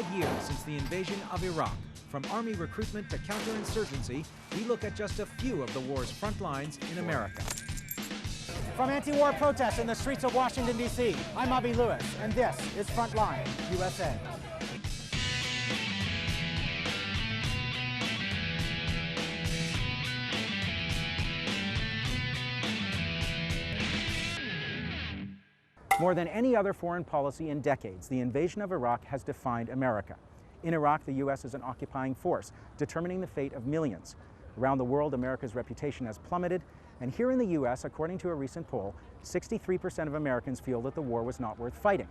5 years since the invasion of Iraq. From Army recruitment to counterinsurgency, we look at just a few of the war's front lines in America. From anti-war protests in the streets of Washington, D.C., I'm Avi Lewis, and this is Frontline USA. More than any other foreign policy in decades, the invasion of Iraq has defined America. In Iraq, the U.S. is an occupying force, determining the fate of millions. Around the world, America's reputation has plummeted, and here in the U.S., according to a recent poll, 63% of Americans feel that the war was not worth fighting.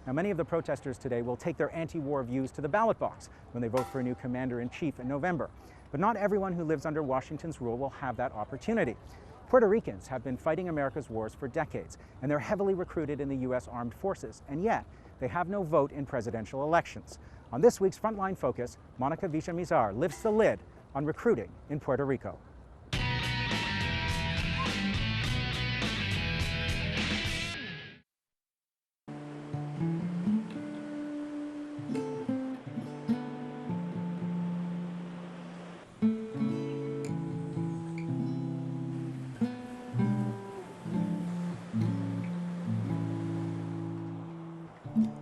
Now, many of the protesters today will take their anti-war views to the ballot box when they vote for a new commander-in-chief in November. But not everyone who lives under Washington's rule will have that opportunity. Puerto Ricans have been fighting America's wars for decades, and they're heavily recruited in the U.S. Armed Forces, and yet they have no vote in presidential elections. On this week's Frontline Focus, Monica Villamizar lifts the lid on recruiting in Puerto Rico.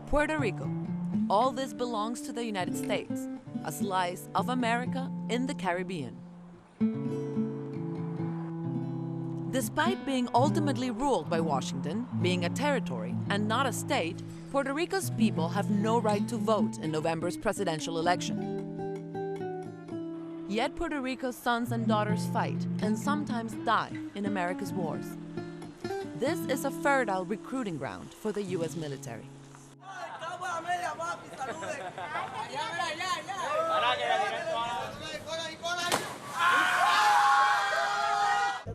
Puerto Rico. All this belongs to the United States, a slice of America in the Caribbean. Despite being ultimately ruled by Washington, being a territory and not a state, Puerto Rico's people have no right to vote in November's presidential election. Yet Puerto Rico's sons and daughters fight and sometimes die in America's wars. This is a fertile recruiting ground for the U.S. military.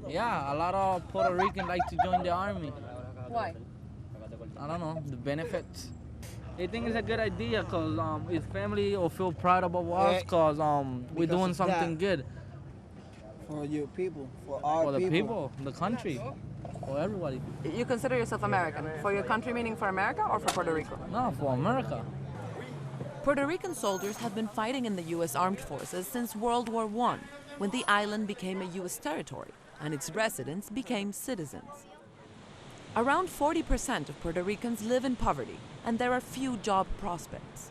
Yeah, a lot of Puerto Ricans like to join the army. Why? I don't know, the benefits. I think it's a good idea because his family will feel proud about us because we're doing something good. For your people, for our people. For the people, the country, for everybody. You consider yourself American. For your country, meaning for America or for Puerto Rico? No, for America. Puerto Rican soldiers have been fighting in the U.S. Armed Forces since World War I, when the island became a U.S. territory and its residents became citizens. Around 40% of Puerto Ricans live in poverty, and there are few job prospects.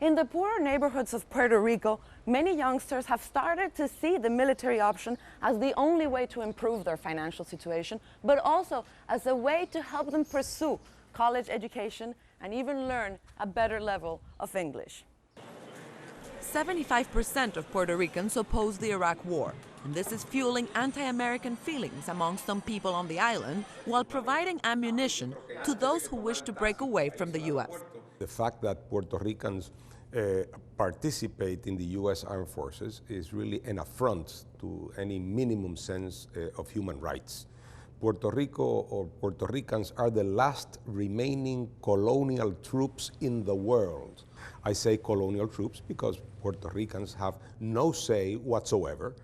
In the poorer neighborhoods of Puerto Rico, many youngsters have started to see the military option as the only way to improve their financial situation, but also as a way to help them pursue college education and even learn a better level of English. 75% of Puerto Ricans oppose the Iraq War, and this is fueling anti-American feelings among some people on the island while providing ammunition to those who wish to break away from the U.S. The fact that Puerto Ricans participate in the U.S. Armed Forces is really an affront to any minimum sense of human rights. Puerto Rico or Puerto Ricans are the last remaining colonial troops in the world. I say colonial troops because Puerto Ricans have no say whatsoever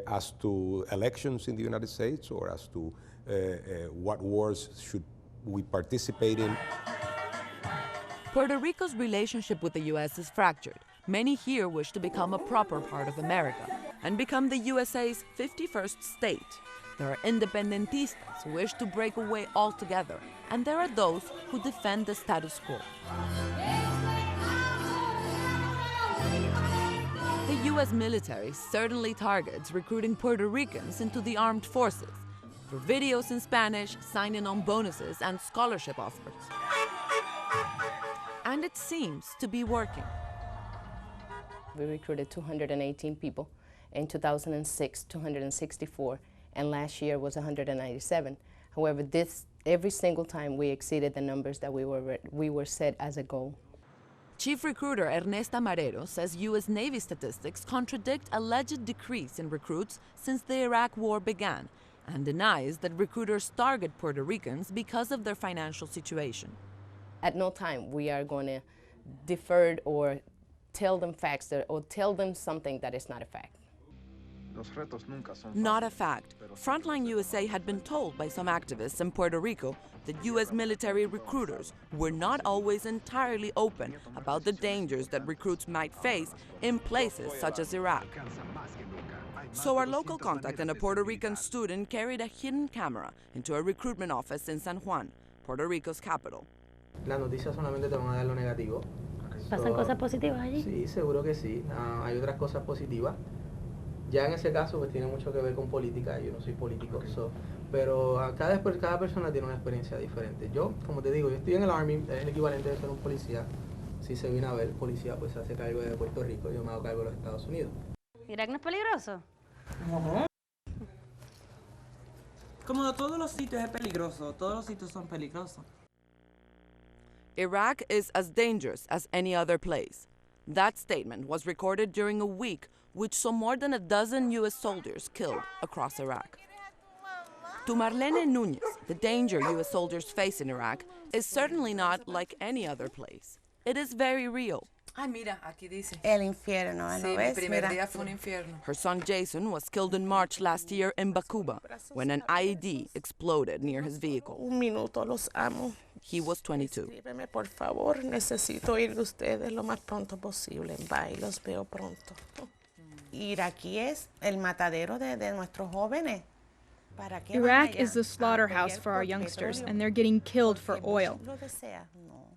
as to elections in the United States or as to what wars should we participate in. Puerto Rico's relationship with the U.S. is fractured. Many here wish to become a proper part of America and become the USA's 51st state. There are independentistas who wish to break away altogether, and there are those who defend the status quo. The U.S. military certainly targets recruiting Puerto Ricans into the armed forces through videos in Spanish, signing on bonuses, and scholarship offers. And it seems to be working. We recruited 218 people. In 2006, 264. And last year was 197. However, every single time we exceeded the numbers that we were set as a goal. Chief recruiter Ernesta Marrero says U.S. Navy statistics contradict alleged decrease in recruits since the Iraq War began, and denies that recruiters target Puerto Ricans because of their financial situation. At no time we are going to defer or tell them facts or tell them something that is not a fact. Not a fact. Frontline USA had been told by some activists in Puerto Rico that U.S. military recruiters were not always entirely open about the dangers that recruits might face in places such as Iraq. So our local contact and a Puerto Rican student carried a hidden camera into a recruitment office in San Juan, Puerto Rico's capital. Las noticias solamente te van a dar lo negativo. ¿Pasan cosas positivas allí? Sí, seguro que sí. Hay otras cosas positivas. Ya en ese caso pues tiene mucho que ver con política, yo no soy político, pero cada persona tiene una experiencia diferente. Yo, como te digo, yo estoy en el Army, es el equivalente de ser un policía. Si se viene a ver, policía pues se hace cargo de Puerto Rico, yo me hago cargo de los Estados Unidos. ¿Irak no es peligroso? No. Como todos los sitios es peligroso, todos los sitios son peligrosos. Iraq is as dangerous as any other place. That statement was recorded during a week which saw more than a dozen U.S. soldiers killed across Iraq. To Marlene Núñez, the danger U.S. soldiers face in Iraq is certainly not like any other place. It is very real. Ay, mira, aquí dice. El infierno, ¿no Sí, ves? mi primer Mira. día fue un infierno. Her son Jason was killed in March last year in Bakuba when an IED exploded near his vehicle. Un minuto, los amo. He was 22. Escríbeme, por favor. Necesito ir de ustedes lo más pronto posible. Bye, los veo pronto. Iraquí es el matadero de nuestros jóvenes. ¿Para qué van Iraq allá? is the slaughterhouse for our youngsters, and they're getting killed for oil. Lo desea. No.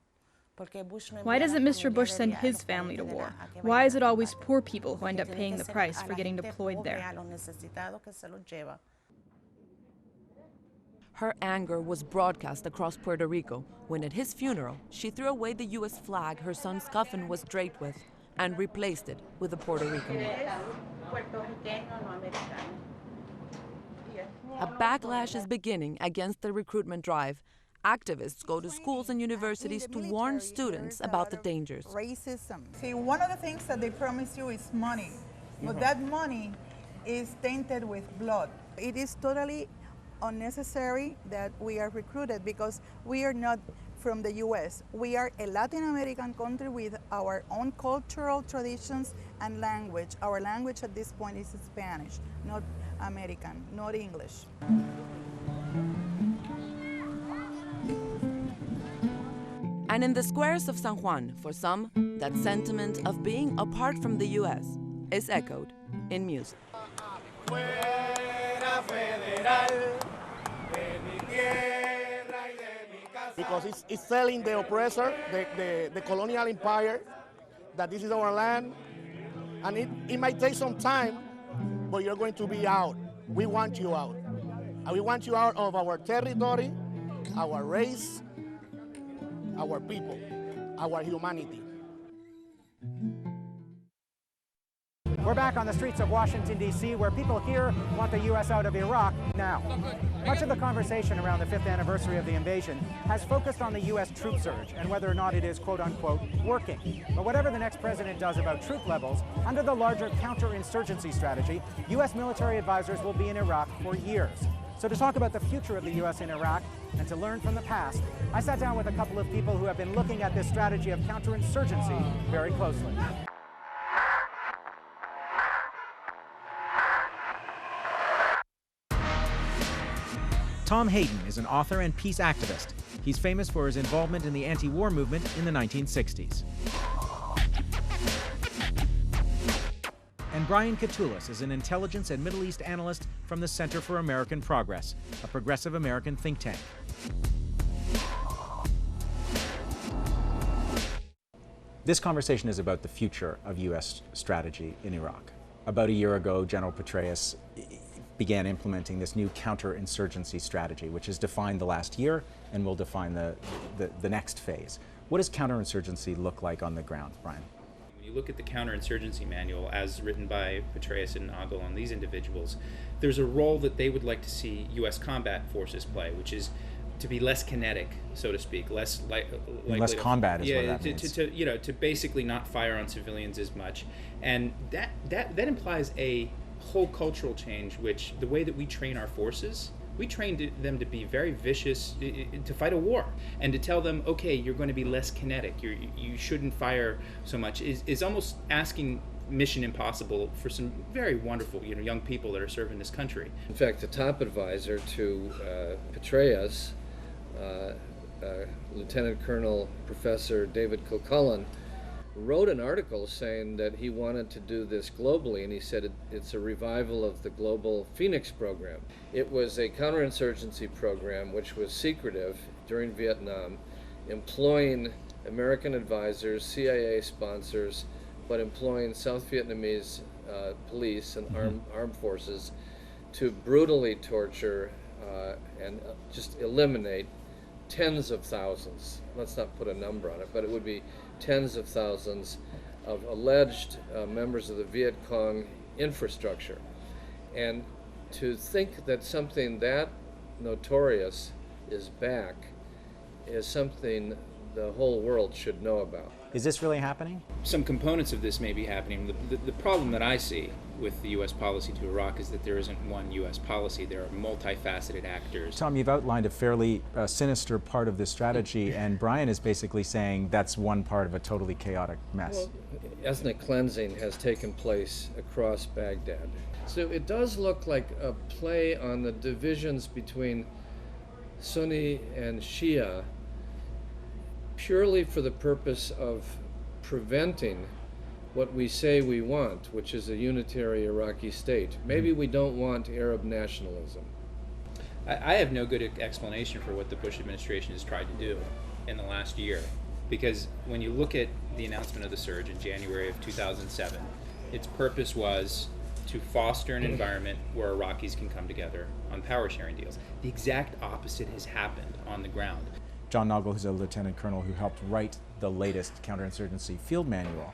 Porque Bush no Why envía doesn't la Mr. Bush familia send de his los family to países de war? la- a que Why is vayan it a always combatir? poor people who end up Porque paying tiene the que ser price a for la getting gente deployed pobre, there? a los necesitados que se los lleva. Her anger was broadcast across Puerto Rico when at his funeral she threw away the U.S. flag her son's coffin was draped with and replaced it with a Puerto Rican one. A backlash is beginning against the recruitment drive. Activists go to schools and universities to warn students about the dangers. Racism. See, one of the things that they promise you is money, but that money is tainted with blood. It is totally unnecessary that we are recruited because we are not from the U.S. We are a Latin American country with our own cultural traditions and language. Our language at this point is Spanish, not American, not English. And in the squares of San Juan, for some, that sentiment of being apart from the U.S. is echoed in music. Because it's telling the oppressor, the colonial empire, that this is our land, and it might take some time, but you're going to be out. We want you out. And we want you out of our territory, our race, our people, our humanity. We're back on the streets of Washington, D.C., where people here want the U.S. out of Iraq now. Much of the conversation around the 5th anniversary of the invasion has focused on the U.S. troop surge and whether or not it is, quote-unquote, working. But whatever the next president does about troop levels, under the larger counterinsurgency strategy, U.S. military advisors will be in Iraq for years. So to talk about the future of the U.S. in Iraq and to learn from the past, I sat down with a couple of people who have been looking at this strategy of counterinsurgency very closely. Tom Hayden is an author and peace activist. He's famous for his involvement in the anti-war movement in the 1960s. And Brian Katulis is an intelligence and Middle East analyst from the Center for American Progress, a progressive American think tank. This conversation is about the future of U.S. strategy in Iraq. About a year ago, General Petraeus began implementing this new counterinsurgency strategy, which has defined the last year and will define the next phase. What does counterinsurgency look like on the ground, Brian? When you look at the counterinsurgency manual as written by Petraeus and Nagel on these individuals, there's a role that they would like to see U.S. combat forces play, which is to be less kinetic, so to speak, less combat is what that means. To basically not fire on civilians as much, and that implies a whole cultural change, which the way that we train our forces, we train them to be very vicious, to fight a war, and to tell them, okay, you're going to be less kinetic, you shouldn't fire so much, is almost asking mission impossible for some very wonderful, young people that are serving this country. In fact, the top advisor to Petraeus, Lieutenant Colonel Professor David Kilcullen, wrote an article saying that he wanted to do this globally, and he said it's a revival of the global Phoenix program. It was a counterinsurgency program which was secretive during Vietnam, employing American advisors, CIA sponsors, but employing South Vietnamese police and armed forces to brutally torture and just eliminate tens of thousands, let's not put a number on it, but it would be tens of thousands of alleged members of the Viet Cong infrastructure. And to think that something that notorious is back is something the whole world should know about. Is this really happening? Some components of this may be happening. The problem that I see with the U.S. policy to Iraq is that there isn't one U.S. policy. There are multifaceted actors. Tom, you've outlined a fairly sinister part of this strategy, and Brian is basically saying that's one part of a totally chaotic mess. Well, ethnic cleansing has taken place across Baghdad. So it does look like a play on the divisions between Sunni and Shia, purely for the purpose of preventing what we say we want, which is a unitary Iraqi state. Maybe we don't want Arab nationalism. I have no good explanation for what the Bush administration has tried to do in the last year, because when you look at the announcement of the surge in January of 2007, its purpose was to foster an environment where Iraqis can come together on power sharing deals. The exact opposite has happened on the ground. John Noggle, who's a lieutenant colonel who helped write the latest counterinsurgency field manual,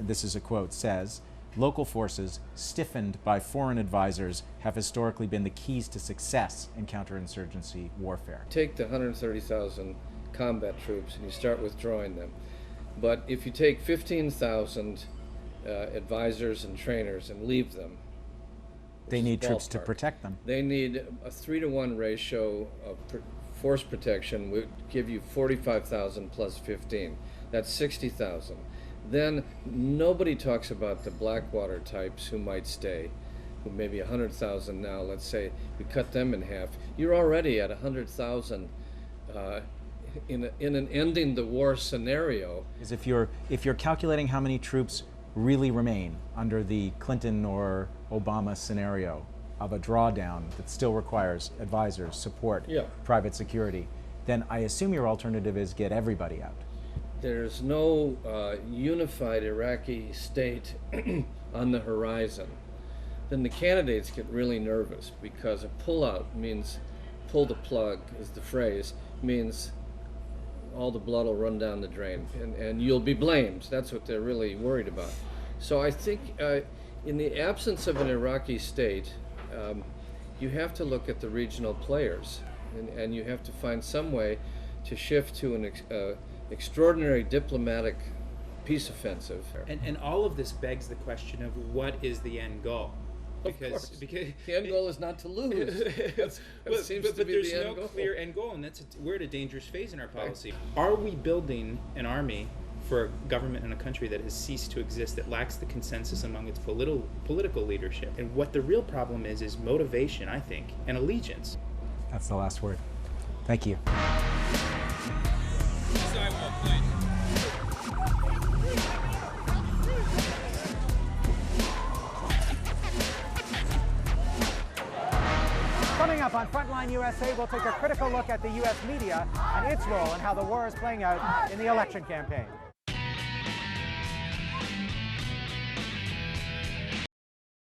this is a quote, says, "Local forces, stiffened by foreign advisors, have historically been the keys to success in counterinsurgency warfare." Take the 130,000 combat troops and you start withdrawing them. But if you take 15,000 advisors and trainers and leave them, they need troops to protect them. They need a 3-to-1 ratio of force protection would give you 45,000 plus 15. That's 60,000. Then nobody talks about the Blackwater types who might stay, who maybe 100,000 now. Let's say we cut them in half. You're already at 100,000 in an ending the war scenario. Is if you're calculating how many troops really remain under the Clinton or Obama scenario of a drawdown that still requires advisors, support, private security, then I assume your alternative is get everybody out. There's no unified Iraqi state on the horizon. Then the candidates get really nervous because a pullout means, pull the plug is the phrase, means all the blood will run down the drain and you'll be blamed. That's what they're really worried about. So I think in the absence of an Iraqi state, you have to look at the regional players and you have to find some way to shift to an extraordinary diplomatic peace offensive. And all of this begs the question of what is the end goal? Because the end goal is not to lose. But there's no clear end goal, and we're at a dangerous phase in our policy. Right. Are we building an army for a government in a country that has ceased to exist, that lacks the consensus among its political leadership? And what the real problem is motivation, I think, and allegiance. That's the last word. Thank you. Coming up on Frontline USA, we'll take a critical look at the U.S. media and its role in how the war is playing out in the election campaign.